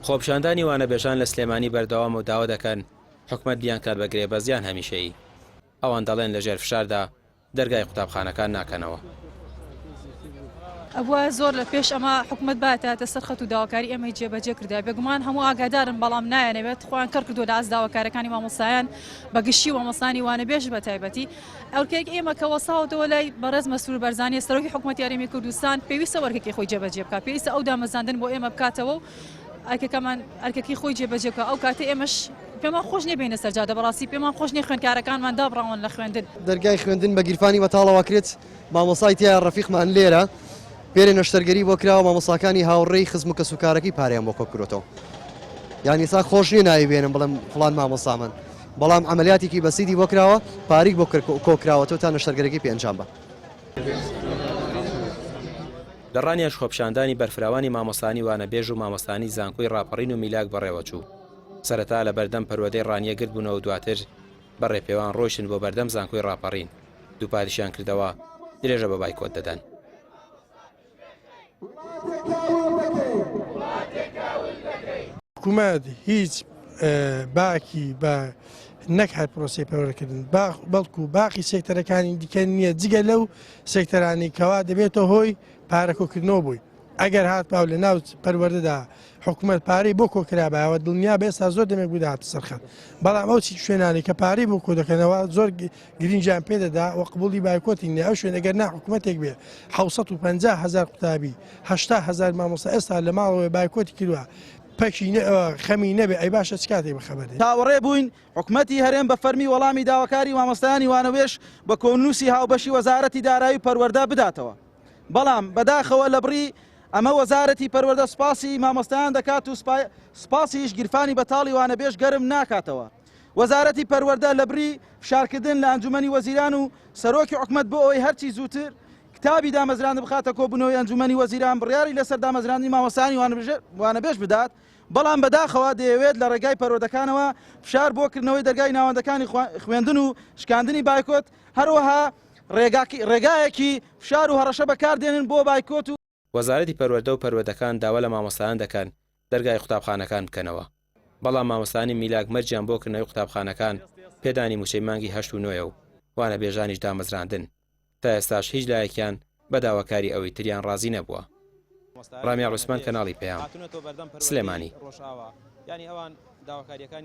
خۆپیشاندانی وانەبێژان لە سلێمانی بەردەوام و داوا دەکەن حکومەت بیانکات بەگرێ بە زیان هەمیشەیی. ئەوان دەڵێن لە ژێر فشاردا دەرگای قوتابخانەکان ناکەنەوە. ئەوە زۆر لە پێش ئەمە حکومەت باتاتە سەر خەت و داواکاری ئێمەی جێبەجێ کردا بێگومان هەموو ئاگادارن بەڵام نایەنەوێت خۆیان کەر کردو لە ئاز داواکارەکانی مامۆستایان بەگشتی و مامۆستانی وانەبێژ بە تایبەتی ئەوکێک ئێمە کە وەساوتەوە لای بەڕێز مەسرور بەرزانی سەرۆکی حکومەتی یاریمی کوردستان پێویستە وەرگێکی خۆی جێبەجێ بکات پێویستە ئەو دامەزاندن بۆ ئێمە بکاتەوە و ئەرکەکەمان ئەرکەکی خۆی جێبەجێ بکات ئەو کاتێ ئێمەش پێمان خۆش نێبینە سەرجادە بەڕاستی پێمان خۆش نیە خوێندکارەکانمان دابڕاون لە خوێندن دەرگای خوێندن بە گیرفانی بەتاڵەوە کرێت مامۆسای تیا ڕەفیقمان لێرە پێرێ نەشتەرگەری بۆ کراوە مامۆساکانی هاوڕێی خزم و کەسوکارەکەی پارەیان بۆ کۆکرۆتەوە یعنی سا خۆش نیە ناوێنم بڵێم فڵان مامۆسامان بەڵام ئەمەلیاتێکی بەسیدی بۆ کراوە پارێک بۆ کۆکراوەتەوە تا نەشتەرگەرەکەی پێنجام بە. لە ڕانیاش خۆپیشاندانی بەرفراوانی مامۆستانی وانەبێژ و مامۆستانی زانکۆی ڕاپەڕین و میلاک بەڕێوە چوو. سەرەتا لە بەردەم پەروەدەی ڕانیە گرت بوونەوە دواتر بەڕێپێوان ڕۆیشتن بۆ بەردەم زانکۆی ڕاپەڕین دوو پادیشیان کردەوە درێژە بە بایکۆت دەدەن. حکوومەت هیچ باکی بە نەک هەر پرۆسی پەروەردەکردن بەڵکو باقی سێکتەرەکانی دیکە نییە جگە لەو سێکتەرانی کەوا دەبێتەوە هۆی پارەکۆکردنەوە بووی ئەگەر هات پاو لە ناو پەروەردەدا حکوومەت پارەی بۆ کۆکرابایەوە دڵنیا بێستا زۆر دەمێک بوو داهاتە سەرخەت بەڵام ئەو چی شوێنانی کە پارەی بۆ کۆ دەکەنەوە زۆر گرنگیان پێدەدا و قبوڵی بایکۆتی نیە ئەو شوێن ئەگەر نا حکوومەتێک بێ 750,000 قوتابی 80,000 مامۆستا ئێستا لە ماڵەوەی بایکۆتی کردووە پەکی خەمی نەبێ ئەی باشە چ کاتێک بەخەبەرێ تاوەڕێ بووین حکوومەتی هەرێم بە فەرمی وەڵامی داواکاری مامۆستایانی وانەوێش بە کۆنووسی هاوبەشی وەزارەتی دارایی و پەروەردە بداتەوە بەڵام بەداخەوە لە بڕی ئەمە وەزارەتی پەروەردە سپاسی مامۆستایان دەکات و سپاسیش گیرفانی بەتاڵی وانەبێژ گەرم ناکاتەوە وەزارەتی پەروەردە لە بڕی فشارکردن لە ئەنجومەنی وەزیران و سەرۆکی حکومەت بۆ ئەوەی هەرچی زووتر کتابی دامەزراند بخاتە کۆبوونەوەی ئەنجومەنی وەزیران بڕیاری لەسەر دامەزراندنی مامۆستایانی وانەبێژ بدات بەڵام بەداخەوە دەیەوێت لە ڕێگای پەروەردەکانەوە فشار بۆکردنەوەی دەرگای ناوەندەکانی خوێندن و شکاندنی بایکۆت هەروەها ڕێگایەکی فشار و هەڕەشە بەکاردێنن بۆ بایکۆت و وەزارەتی پەروەردە و پەروەردەکان داوا لە مامۆستایان دەکەن دەرگای قوتابخانەکان بکەنەوە بەڵام مامۆستانی میلاک مەرجیان بۆ کردنەوەی قوتابخانەکان پێدانی موچەی مانگی 8 و 9 و وانەبێژانیش دامەزراندن تا ئێستاش هیچ لایەکیان بە داواکاری ئەوەی تریان ڕازی نەبووە. ڕامیا ڕوسمان کەناڵی پێیام سلێمانی.